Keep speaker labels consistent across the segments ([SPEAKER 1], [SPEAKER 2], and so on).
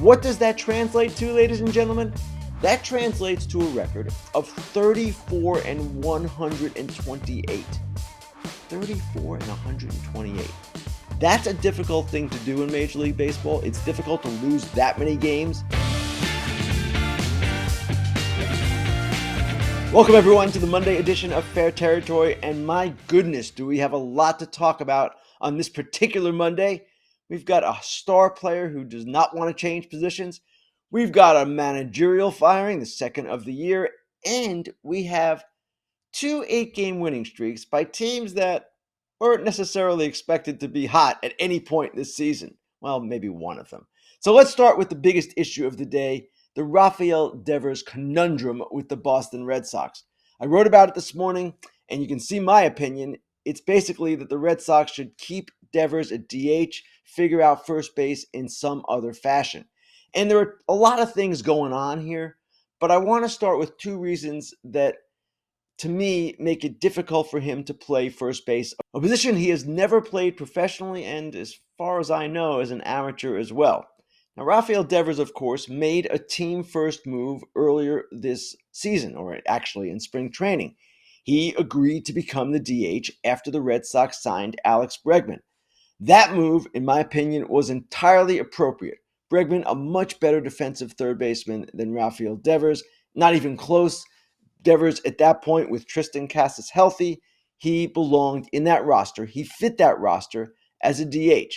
[SPEAKER 1] What does that translate to, ladies and gentlemen? That translates to a record of 34 and 128. 34 and 128. That's a difficult thing to do in Major League Baseball. It's difficult to lose that many games. Welcome everyone to the Monday edition of Fair Territory, and my goodness, do we have a lot to talk about on this particular Monday. We've got a star player who does not want to change positions. We've got a managerial firing, the second of the year, and we have 2 8-game winning streaks by teams that weren't necessarily expected to be hot at any point this season. Well, maybe one of them. So let's start with the biggest issue of the day, the Rafael Devers conundrum with the Boston Red Sox. I wrote about it this morning, and you can see my opinion. It's basically that the Red Sox should keep Devers at DH, figure out first base in some other fashion. And there are a lot of things going on here, but I want to start with 2 reasons that, to me, make it difficult for him to play first base, a position he has never played professionally and, as far as I know, as an amateur as well. Now, Rafael Devers, of course, made a team-first move earlier this season, or actually in spring training. He agreed to become the DH after the Red Sox signed Alex Bregman. That move, in my opinion, was entirely appropriate. Bregman, a much better defensive third baseman than Rafael Devers, not even close. Devers, at that point, with Tristan Casas healthy, he belonged in that roster. He fit that roster as a DH.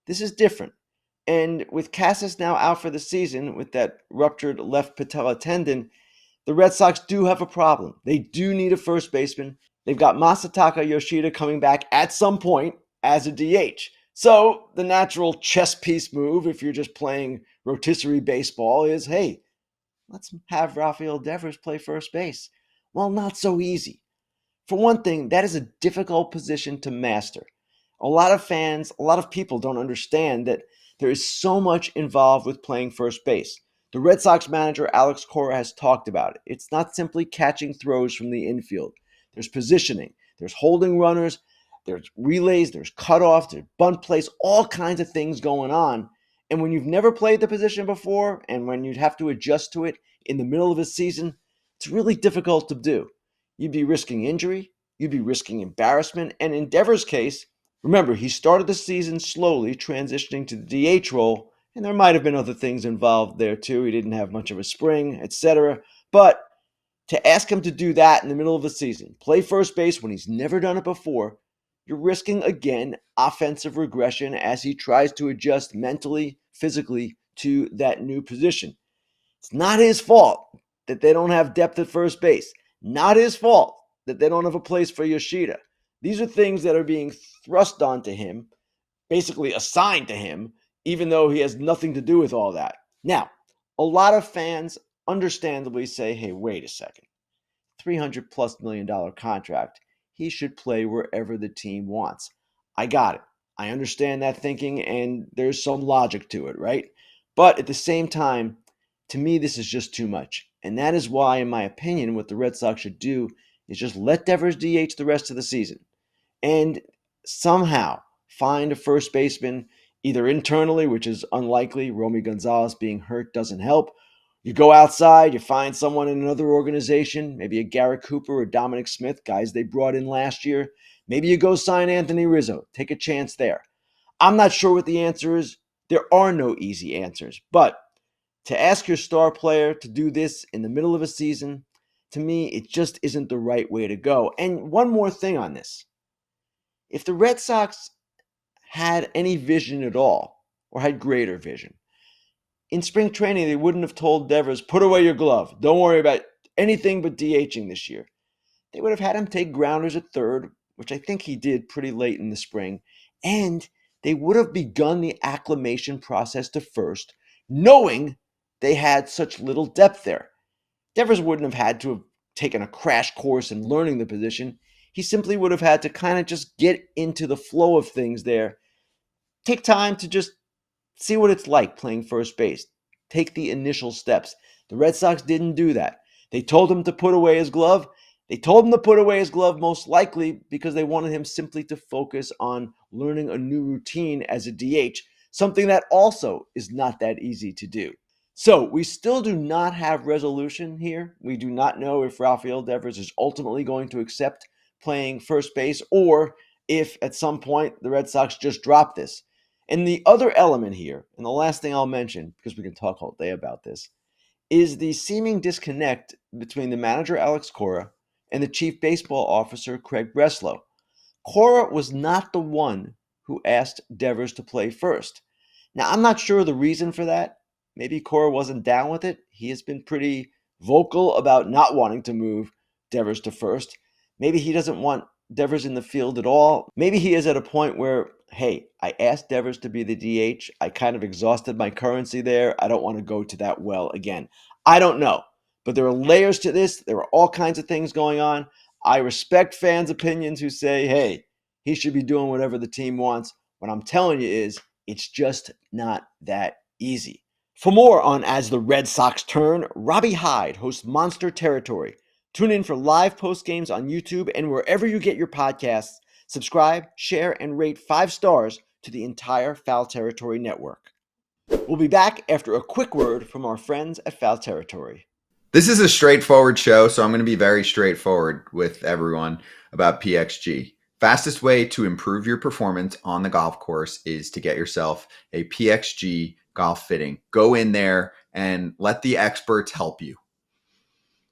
[SPEAKER 1] This is different. And with Casas now out for the season with that ruptured left patella tendon, the Red Sox do have a problem. They do need a first baseman. They've got Masataka Yoshida coming back at some point as a DH. So the natural chess piece move, if you're just playing rotisserie baseball, is, hey, let's have Rafael Devers play first base. Well, not so easy. For one thing, that is a difficult position to master. A lot of fans, a lot of people don't understand that there is so much involved with playing first base. The Red Sox manager, Alex Cora, has talked about it. It's not simply catching throws from the infield. There's positioning, there's holding runners, there's relays, there's cutoffs, there's bunt plays, all kinds of things going on. And when you've never played the position before, and when you'd have to adjust to it in the middle of a season, it's really difficult to do. You'd be risking injury, you'd be risking embarrassment, and in Devers' case, remember, he started the season slowly, transitioning to the DH role, and there might have been other things involved there too. He didn't have much of a spring, etc. But to ask him to do that in the middle of the season, play first base when he's never done it before, you're risking, again, offensive regression as he tries to adjust mentally, physically to that new position. It's not his fault that they don't have depth at first base. Not his fault that they don't have a place for Yoshida. These are things that are being thrust onto him, basically assigned to him, even though he has nothing to do with all that. Now, a lot of fans understandably say, hey, wait a second. $300+ million contract. He should play wherever the team wants. I got it. I understand that thinking, and there's some logic to it, right? But at the same time, to me, this is just too much. And that is why, in my opinion, what the Red Sox should do is just let Devers DH the rest of the season and somehow find a first baseman, either internally, which is unlikely. Romy Gonzalez being hurt doesn't help. You go outside, you find someone in another organization, maybe a Garrett Cooper or Dominic Smith, guys they brought in last year. Maybe you go sign Anthony Rizzo. Take a chance there. I'm not sure what the answer is. There are no easy answers. But to ask your star player to do this in the middle of a season, to me, it just isn't the right way to go. And one more thing on this. If the Red Sox had any vision at all, or had greater vision, in spring training, they wouldn't have told Devers, put away your glove. Don't worry about anything but DHing this year. They would have had him take grounders at third, which I think he did pretty late in the spring. And they would have begun the acclimation process to first, knowing they had such little depth there. Devers wouldn't have had to have taken a crash course in learning the position. He simply would have had to kind of just get into the flow of things there. Take time to just see what it's like playing first base. Take the initial steps. The Red Sox didn't do that. They told him to put away his glove. They told him to put away his glove most likely because they wanted him simply to focus on learning a new routine as a DH something that also is not that easy to do. So we still do not have resolution here. We do not know if Rafael Devers is ultimately going to accept playing first base or if at some point the Red Sox just drop this. And the other element here, and the last thing I'll mention, because we can talk all day about this, is the seeming disconnect between the manager Alex Cora and the chief baseball officer Craig Breslow. Cora was not the one who asked Devers to play first. Now, I'm not sure the reason for that. Maybe Cora wasn't down with it. He has been pretty vocal about not wanting to move Devers to first. Maybe he doesn't want Devers in the field at all. Maybe he is at a point where, hey, I asked Devers to be the DH. I kind of exhausted my currency there. I don't want to go to that well again. I don't know. But there are layers to this. There are all kinds of things going on. I respect fans' opinions who say, hey, he should be doing whatever the team wants. What I'm telling you is it's just not that easy. For more on As the Red Sox Turn, Robbie Hyde hosts Monster Territory. Tune in for live post games on YouTube and wherever you get your podcasts. Subscribe, share, and rate 5 stars to the entire Foul Territory network. We'll be back after a quick word from our friends at Foul Territory.
[SPEAKER 2] This is a straightforward show, so I'm going to be very straightforward with everyone about PXG. Fastest way to improve your performance on the golf course is to get yourself a PXG golf fitting. Go in there and let the experts help you.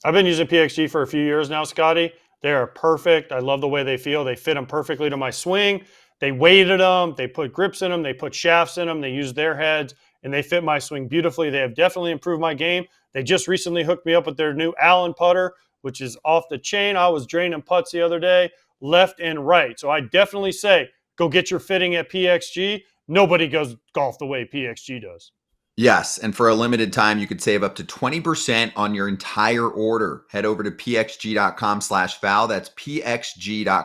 [SPEAKER 3] I've been using PXG for a few years now, Scotty. They are perfect. I love the way they feel. They fit them perfectly to my swing. They weighted them. They put grips in them. They put shafts in them. They use their heads, and they fit my swing beautifully. They have definitely improved my game. They just recently hooked me up with their new Allen putter, which is off the chain. I was draining putts the other day, left and right. So I definitely say go get your fitting at PXG. Nobody goes golf the way PXG does.
[SPEAKER 2] Yes, and for a limited time, you could save up to 20% on your entire order. Head over to pxg.com/foul. That's pxg.com/FOUL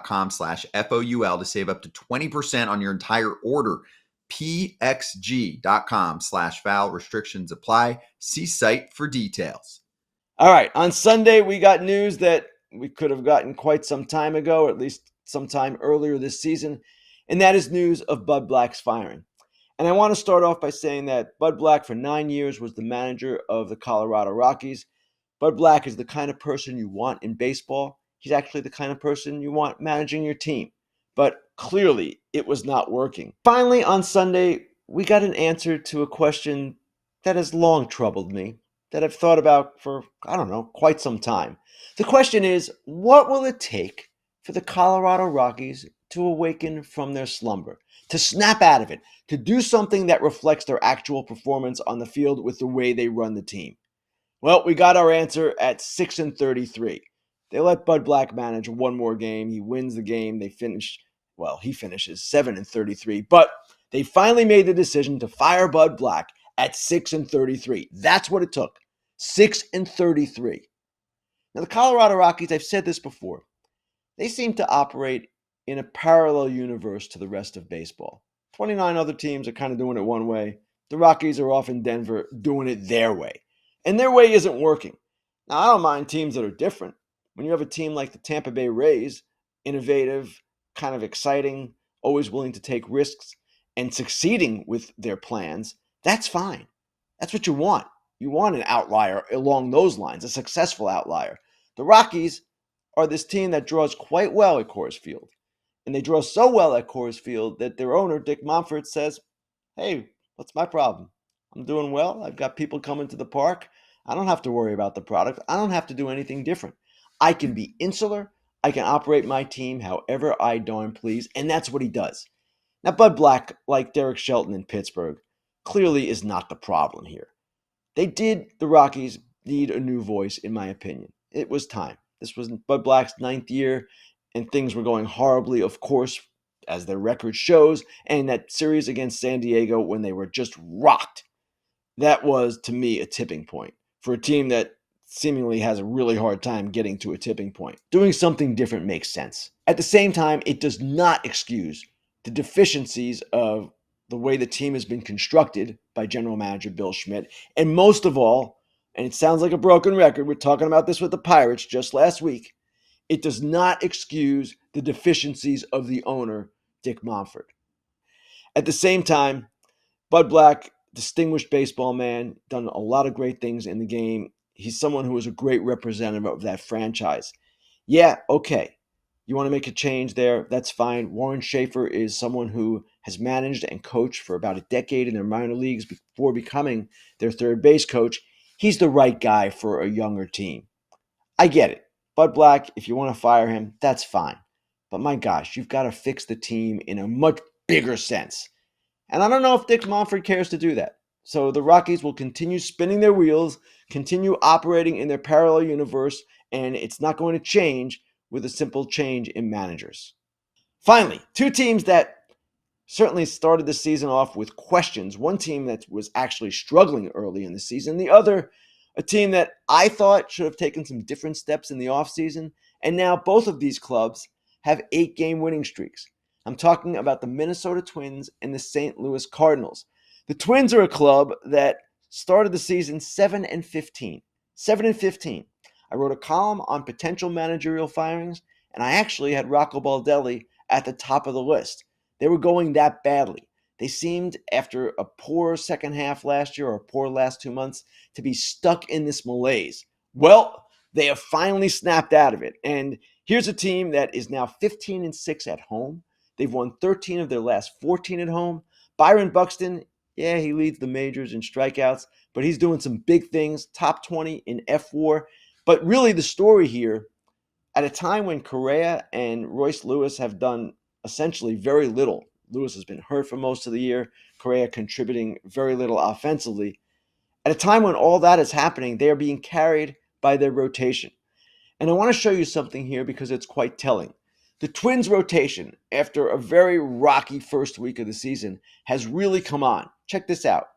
[SPEAKER 2] to save up to 20% on your entire order. pxg.com/foul. Restrictions apply. See site for details.
[SPEAKER 1] All right, on Sunday, we got news that we could have gotten quite some time ago, or at least sometime earlier this season, and that is news of Bud Black's firing. And I want to start off by saying that Bud Black for 9 years was the manager of the Colorado Rockies. Bud Black is the kind of person you want in baseball. He's actually the kind of person you want managing your team. But clearly, it was not working. Finally, on Sunday, we got an answer to a question that has long troubled me, that I've thought about for, quite some time. The question is, what will it take for the Colorado Rockies to awaken from their slumber, to snap out of it, to do something that reflects their actual performance on the field with the way they run the team? Well, we got our answer at 6-33. They let Bud Black manage one more game. He wins the game. He finishes 7-33. But they finally made the decision to fire Bud Black at 6-33. That's what it took. 6-33. Now, the Colorado Rockies, I've said this before, they seem to operate in a parallel universe to the rest of baseball. 29 other teams are kind of doing it one way. The Rockies are off in Denver doing it their way. And their way isn't working. Now, I don't mind teams that are different. When you have a team like the Tampa Bay Rays, innovative, kind of exciting, always willing to take risks, and succeeding with their plans, that's fine. That's what you want. You want an outlier along those lines, a successful outlier. The Rockies are this team that draws quite well at Coors Field. And they draw so well at Coors Field that their owner, Dick Monfort, says, hey, what's my problem? I'm doing well. I've got people coming to the park. I don't have to worry about the product. I don't have to do anything different. I can be insular. I can operate my team however I darn please. And that's what he does. Now, Bud Black, like Derek Shelton in Pittsburgh, clearly is not the problem here. The Rockies need a new voice, in my opinion. It was time. This was Bud Black's 9th year, and things were going horribly, of course, as their record shows. And that series against San Diego, when they were just rocked, that was, to me, a tipping point for a team that seemingly has a really hard time getting to a tipping point. Doing something different makes sense. At the same time, it does not excuse the deficiencies of the way the team has been constructed by general manager Bill Schmidt. And most of all, and it sounds like a broken record, we're talking about this with the Pirates just last week, it does not excuse the deficiencies of the owner, Dick Monfort. At the same time, Bud Black, distinguished baseball man, done a lot of great things in the game. He's someone who is a great representative of that franchise. Yeah, okay. You want to make a change there? That's fine. Warren Schaefer is someone who has managed and coached for about a decade in their minor leagues before becoming their third base coach. He's the right guy for a younger team. I get it. Bud Black, if you want to fire him, that's fine. But my gosh, you've got to fix the team in a much bigger sense. And I don't know if Dick Monfort cares to do that. So the Rockies will continue spinning their wheels, continue operating in their parallel universe, and it's not going to change with a simple change in managers. Finally, two teams that certainly started the season off with questions. One team that was actually struggling early in the season, the other, a team that I thought should have taken some different steps in the offseason. And now both of these clubs have 8-game winning streaks. I'm talking about the Minnesota Twins and the St. Louis Cardinals. The Twins are a club that started the season 7-15. 7-15. I wrote a column on potential managerial firings, and I actually had Rocco Baldelli at the top of the list. They were going that badly. They seemed, after a poor second half last year or a poor last 2 months, to be stuck in this malaise. Well, they have finally snapped out of it. And here's a team that is now 15-6 at home. They've won 13 of their last 14 at home. Byron Buxton, yeah, he leads the majors in strikeouts, but he's doing some big things, top 20 in F4. But really the story here, at a time when Correa and Royce Lewis have done essentially very little. Lewis has been hurt for most of the year, Correa contributing very little offensively. At a time when all that is happening, they are being carried by their rotation. And I want to show you something here because it's quite telling. The Twins rotation, after a very rocky first week of the season, has really come on. Check this out.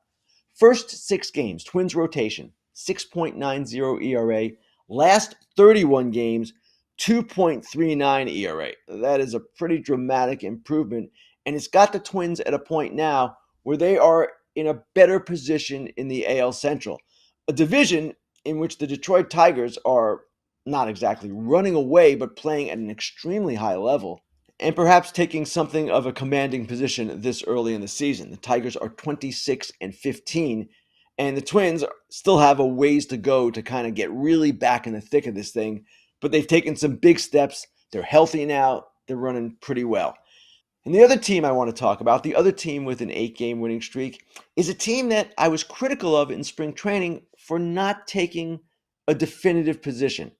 [SPEAKER 1] First 6 games, Twins rotation, 6.90 ERA. Last 31 games, 2.39 ERA. That is a pretty dramatic improvement, and it's got the Twins at a point now where they are in a better position in the AL Central, a division in which the Detroit Tigers are not exactly running away, but playing at an extremely high level and perhaps taking something of a commanding position this early in the season. The Tigers are 26-15, and the Twins still have a ways to go to kind of get really back in the thick of this thing, but they've taken some big steps. They're healthy now. They're running pretty well. And the other team I want to talk about, the other team with an 8-game winning streak, is a team that I was critical of in spring training for not taking a definitive position.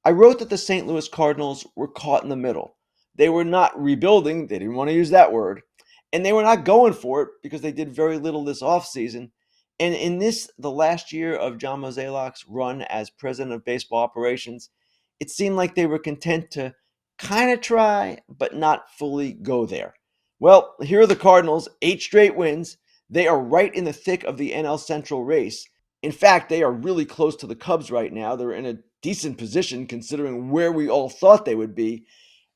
[SPEAKER 1] I wrote that the St. Louis Cardinals were caught in the middle. They were not rebuilding, they didn't want to use that word, and they were not going for it because they did very little this offseason. And in this, the last year of John Mozeliak's run as president of baseball operations, it seemed like they were content to kind of try, but not fully go there. Well, here are the Cardinals, 8 straight wins. They are right in the thick of the NL Central race. In fact, they are really close to the Cubs right now. They're in a decent position considering where we all thought they would be.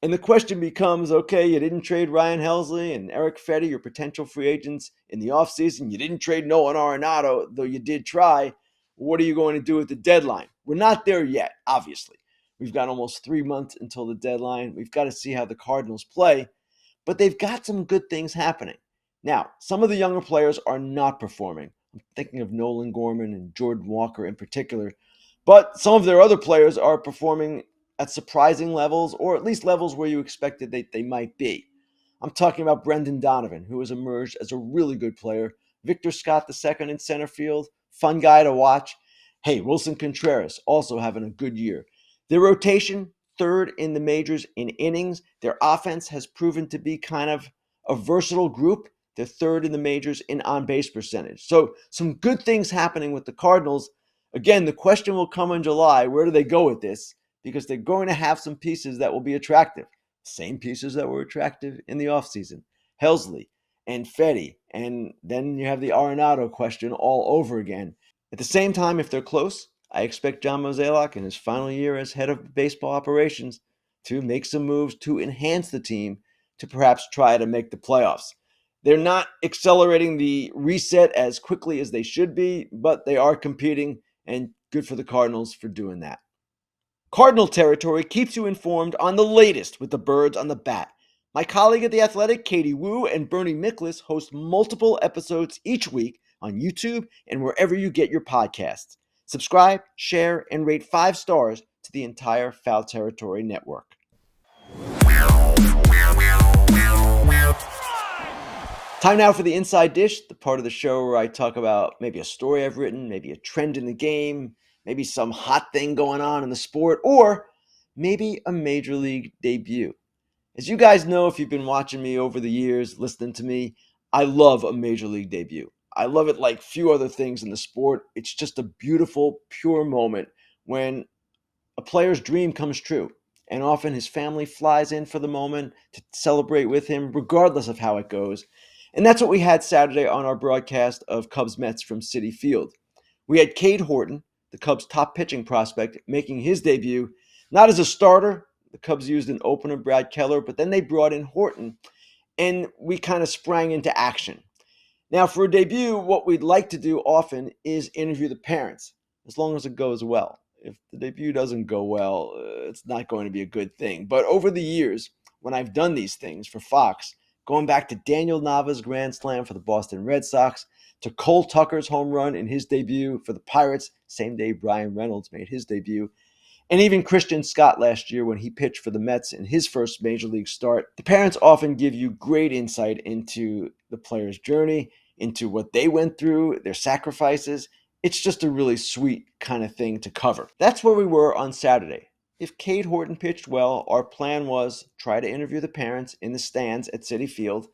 [SPEAKER 1] And the question becomes, okay, you didn't trade Ryan Helsley and Eric Fedde, your potential free agents in the offseason. You didn't trade Nolan Arenado, though you did try. What are you going to do at the deadline? We're not there yet, obviously. We've got almost 3 months until the deadline. We've got to see how the Cardinals play, but they've got some good things happening. Now, some of the younger players are not performing. I'm thinking of Nolan Gorman and Jordan Walker in particular, but some of their other players are performing at surprising levels, or at least levels where you expected they might be. I'm talking about Brendan Donovan, who has emerged as a really good player. Victor Scott II in center field, fun guy to watch. Hey, Wilson Contreras also having a good year. Their rotation, third in the majors in innings. Their offense has proven to be kind of a versatile group. They're third in the majors in on-base percentage. So some good things happening with the Cardinals. Again, the question will come in July. Where do they go with this? Because they're going to have some pieces that will be attractive. Same pieces that were attractive in the offseason. Helsley and Fedde. And then you have the Arenado question all over again. At the same time, if they're close, I expect John Mozeliak in his final year as head of baseball operations to make some moves to enhance the team to perhaps try to make the playoffs. They're not accelerating the reset as quickly as they should be, but they are competing, and good for the Cardinals for doing that. Cardinal Territory keeps you informed on the latest with the birds on the bat. My colleague at The Athletic, Katie Wu, and Bernie Miklas host multiple episodes each week on YouTube and wherever you get your podcasts. Subscribe, share, and rate 5 stars to the entire Foul Territory network. Time now for the Inside Dish, the part of the show where I talk about maybe a story I've written, maybe a trend in the game, maybe some hot thing going on in the sport, or maybe a major league debut. As you guys know, if you've been watching me over the years, listening to me, I love a major league debut. I love it like few other things in the sport. It's just a beautiful, pure moment when a player's dream comes true. And often his family flies in for the moment to celebrate with him, regardless of how it goes. And that's what we had Saturday on our broadcast of Cubs Mets from Citi Field. We had Cade Horton, the Cubs' top pitching prospect, making his debut, not as a starter. The Cubs used an opener, Brad Keller, but then they brought in Horton, and we kind of sprang into action. Now, for a debut, what we'd like to do often is interview the parents, as long as it goes well. If the debut doesn't go well, it's not going to be a good thing. But over the years, when I've done these things for Fox, going back to Daniel Nava's grand slam for the Boston Red Sox, to Cole Tucker's home run in his debut for the Pirates, same day Brian Reynolds made his debut, and even Christian Scott last year when he pitched for the Mets in his first major league start, the parents often give you great insight into the player's journey, into what they went through, their sacrifices. It's just a really sweet kind of thing to cover. That's where we were on Saturday. If Cade Horton pitched well, our plan was try to interview the parents in the stands at Citi Field.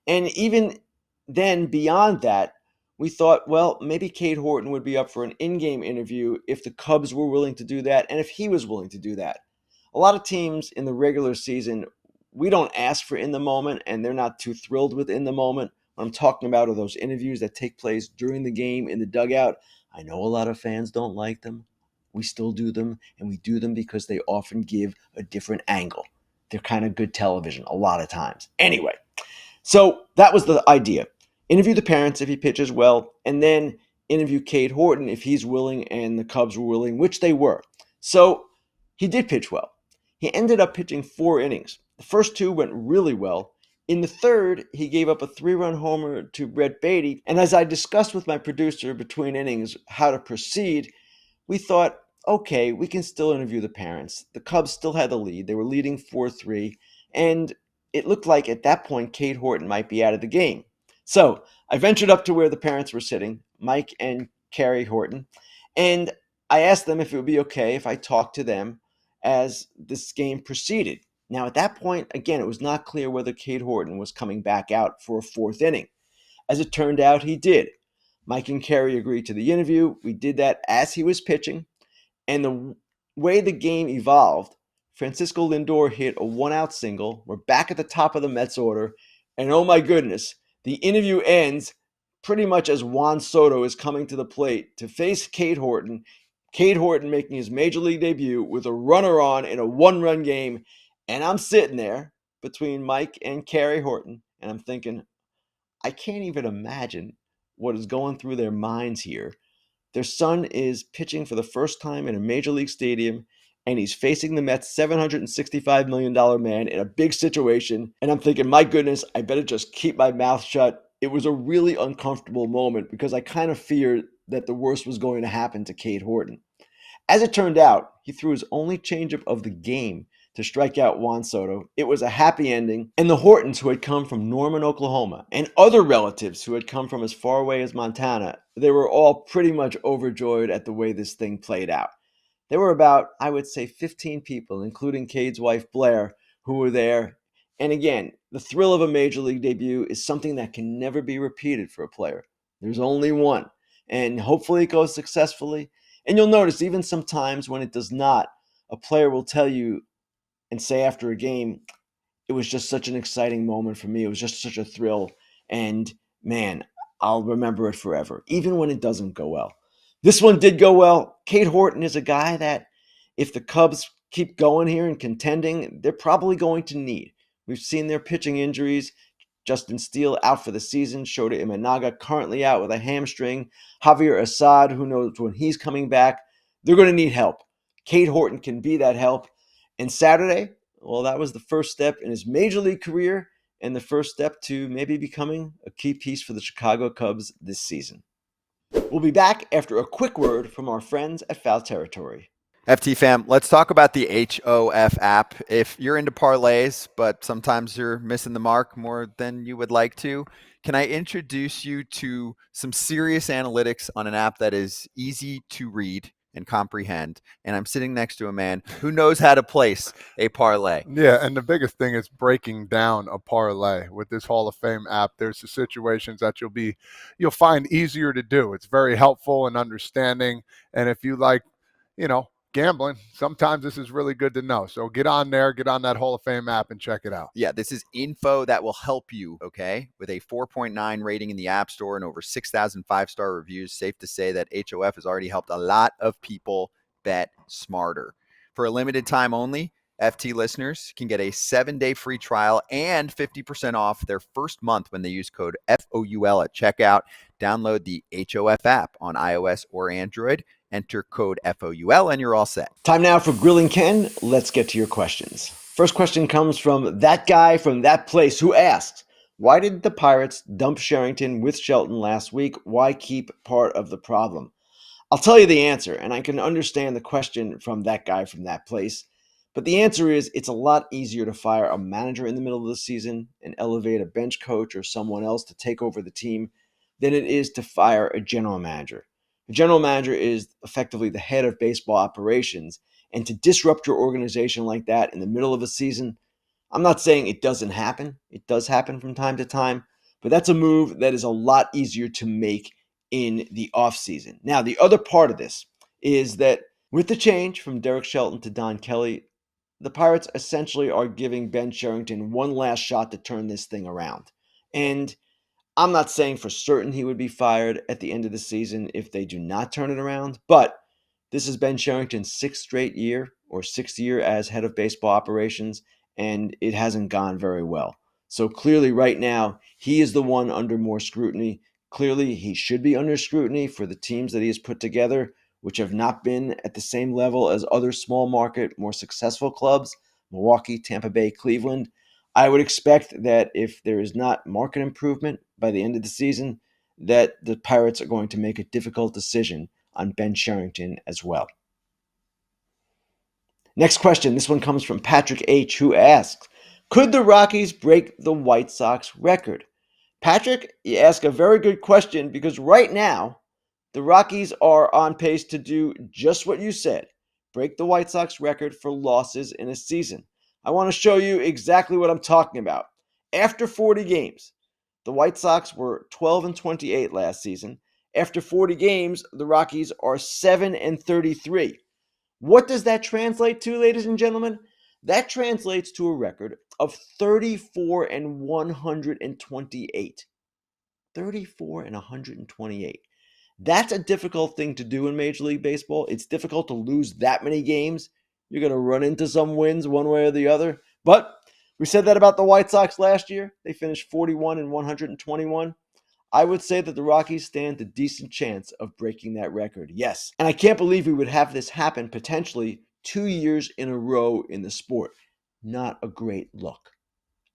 [SPEAKER 1] And even then, beyond that, we thought, well, maybe Cade Horton would be up for an in-game interview if the Cubs were willing to do that and if he was willing to do that. A lot of teams in the regular season, we don't ask for in the moment, and they're not too thrilled with in the moment. What I'm talking about are those interviews that take place during the game in the dugout. I know a lot of fans don't like them. We still do them, and we do them because they often give a different angle. They're kind of good television a lot of times. Anyway, so that was the idea. Interview the parents if he pitches well, and then interview Cade Horton if he's willing and the Cubs were willing, which they were. So he did pitch well. He ended up pitching 4 innings. The first 2 went really well. In the third, he gave up a 3-run homer to Brett Beatty, and as I discussed with my producer between innings how to proceed, we thought, okay, we can still interview the parents. The Cubs still had the lead. They were leading 4-3, and it looked like at that point Cade Horton might be out of the game. So I ventured up to where the parents were sitting, Mike and Carrie Horton, and I asked them if it would be okay if I talked to them as this game proceeded. Now, at that point, again, it was not clear whether Cade Horton was coming back out for a 4th inning. As it turned out, he did. Mike and Carrie agreed to the interview. We did that as he was pitching. And the way the game evolved, Francisco Lindor hit a 1-out single. We're back at the top of the Mets order. And oh my goodness, the interview ends pretty much as Juan Soto is coming to the plate to face Cade Horton. Cade Horton making his major league debut with a runner on in a 1-run game. And I'm sitting there between Mike and Carrie Horton, and I'm thinking, I can't even imagine what is going through their minds here. Their son is pitching for the first time in a major league stadium, and he's facing the Mets' $765 million man in a big situation. And I'm thinking, my goodness, I better just keep my mouth shut. It was a really uncomfortable moment because I kind of feared that the worst was going to happen to Cade Horton. As it turned out, he threw his only changeup of the game to strike out Juan Soto. It was a happy ending, and the Hortons, who had come from Norman, Oklahoma, and other relatives who had come from as far away as Montana, they were all pretty much overjoyed at the way this thing played out. There were about, I would say, 15 people, including Cade's wife Blair, who were there. And again, the thrill of a major league debut is something that can never be repeated for a player. There's only one, and hopefully it goes successfully. And you'll notice even sometimes when it does not, a player will tell you and say after a game, it was just such an exciting moment for me. It was just such a thrill. And man, I'll remember it forever, even when it doesn't go well. This one did go well. Cade Horton is a guy that if the Cubs keep going here and contending, they're probably going to need. We've seen their pitching injuries. Justin Steele out for the season. Shota Imanaga currently out with a hamstring. Javier Assad, who knows when he's coming back. They're going to need help. Cade Horton can be that help. And Saturday, Well, that was the first step in his major league career and the first step to maybe becoming a key piece for the Chicago Cubs this season. We'll be back after a quick word from our friends at Foul Territory.
[SPEAKER 2] FT fam, let's talk about the HOF app. If you're into parlays, but sometimes you're missing the mark more than you would like to, can I introduce you to some serious analytics on an app that is easy to read and comprehend? And I'm sitting next to a man who knows how to place a parlay.
[SPEAKER 4] Yeah, and the biggest thing is breaking down a parlay with this Hall of Fame app. There's the situations that you'll find easier to do. It's very helpful and understanding. And if you like, gambling, sometimes this is really good to know. So get on there, get on that Hall of Fame app and check it out.
[SPEAKER 2] Yeah, this is info that will help you, okay? With a 4.9 rating in the App Store and over 6,000 five-star reviews, safe to say that HOF has already helped a lot of people bet smarter. For a limited time only, FT listeners can get a 7-day free trial and 50% off their first month when they use code FOUL at checkout. Download the HOF app on iOS or Android. Enter code FOUL and you're all set.
[SPEAKER 1] Time now for Grillin Ken. Let's get to your questions. First question comes from that guy from that place who asks, why did the Pirates dump Cherington with Shelton last week? Why keep part of the problem? I'll tell you the answer, and I can understand the question from that guy from that place. But the answer is it's a lot easier to fire a manager in the middle of the season and elevate a bench coach or someone else to take over the team than it is to fire a general manager. A general manager is effectively the head of baseball operations, and to disrupt your organization like that in the middle of a season, I'm not saying it doesn't happen. It does happen from time to time, but that's a move that is a lot easier to make in the offseason. Now, the other part of this is that with the change from Derek Shelton to Don Kelly, the Pirates essentially are giving Ben Cherington one last shot to turn this thing around. And I'm not saying for certain he would be fired at the end of the season if they do not turn it around, but this has been Cherington's sixth year as head of baseball operations, and it hasn't gone very well. So clearly right now, he is the one under more scrutiny. Clearly, he should be under scrutiny for the teams that he has put together, which have not been at the same level as other small market, more successful clubs, Milwaukee, Tampa Bay, Cleveland. I would expect that if there is not market improvement by the end of the season, that the Pirates are going to make a difficult decision on Ben Cherington as well. Next question. This one comes from Patrick H., who asks, could the Rockies break the White Sox record? Patrick, you ask a very good question because right now, the Rockies are on pace to do just what you said, break the White Sox record for losses in a season. I want to show you exactly what I'm talking about. After 40 games, the White Sox were 12-28 last season. After 40 games, the Rockies are 7-33. What does that translate to, ladies and gentlemen? That translates to a record of 34-128. 34-128. That's a difficult thing to do in Major League Baseball. It's difficult to lose that many games. You're going to run into some wins one way or the other. But we said that about the White Sox last year. They finished 41-121. I would say that the Rockies stand a decent chance of breaking that record. Yes. And I can't believe we would have this happen potentially 2 years in a row in the sport. Not a great look.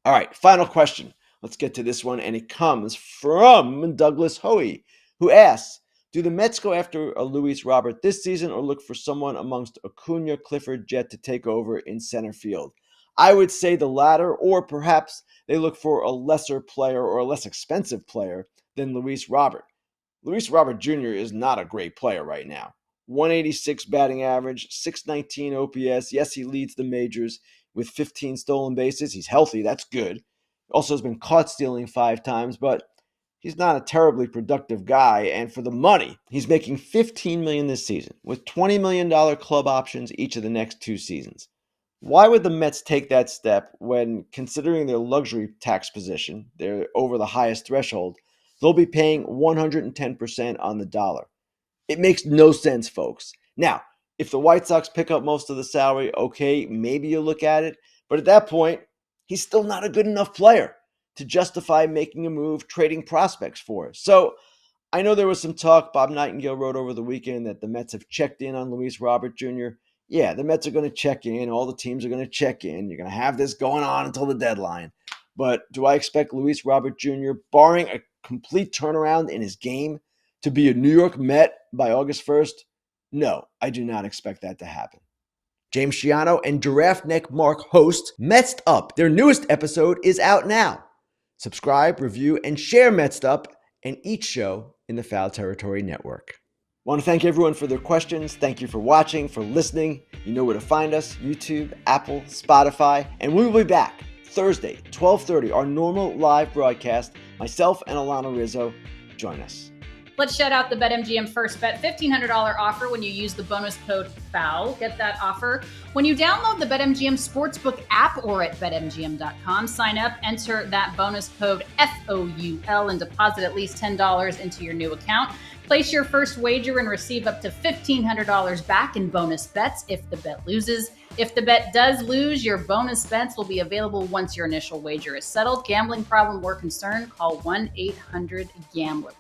[SPEAKER 1] All right, final question. Let's get to this one. And it comes from Douglas Hoey, who asks, do the Mets go after a Luis Robert this season or look for someone amongst Acuna, Clifford, Jett to take over in center field? I would say the latter, or perhaps they look for a lesser player or a less expensive player than Luis Robert. Luis Robert Jr. is not a great player right now. 186 batting average, 619 OPS. Yes, he leads the majors with 15 stolen bases. He's healthy. That's good. Also has been caught stealing 5 times, but he's not a terribly productive guy. And for the money, he's making $15 million this season with $20 million club options each of the next 2 seasons. Why would the Mets take that step when, considering their luxury tax position, they're over the highest threshold, they'll be paying 110% on the dollar? It makes no sense, folks. Now, if the White Sox pick up most of the salary, okay, maybe you look at it. But at that point, he's still not a good enough player to justify making a move, trading prospects for. So I know there was some talk, Bob Nightingale wrote over the weekend, that the Mets have checked in on Luis Robert Jr. Yeah, the Mets are going to check in. All the teams are going to check in. You're going to have this going on until the deadline. But do I expect Luis Robert Jr., barring a complete turnaround in his game, to be a New York Met by August 1st? No, I do not expect that to happen. James Shiano and Giraffe Neck Mark host Metsed Up. Their newest episode is out now. Subscribe, review, and share Metsed Up and each show in the Foul Territory Network. I want to thank everyone for their questions. Thank you for watching, for listening. You know where to find us: YouTube, Apple, Spotify, and we will be back Thursday, 12:30, our normal live broadcast. Myself and Alana Rizzo. Join us.
[SPEAKER 5] Let's shout out the BetMGM First Bet $1,500 offer when you use the bonus code FOUL. Get that offer when you download the BetMGM Sportsbook app or at BetMGM.com. Sign up, enter that bonus code FOUL, and deposit at least $10 into your new account. Place your first wager and receive up to $1,500 back in bonus bets if the bet loses. If the bet does lose, your bonus bets will be available once your initial wager is settled. Gambling problem or concern? Call 1-800-GAMBLER.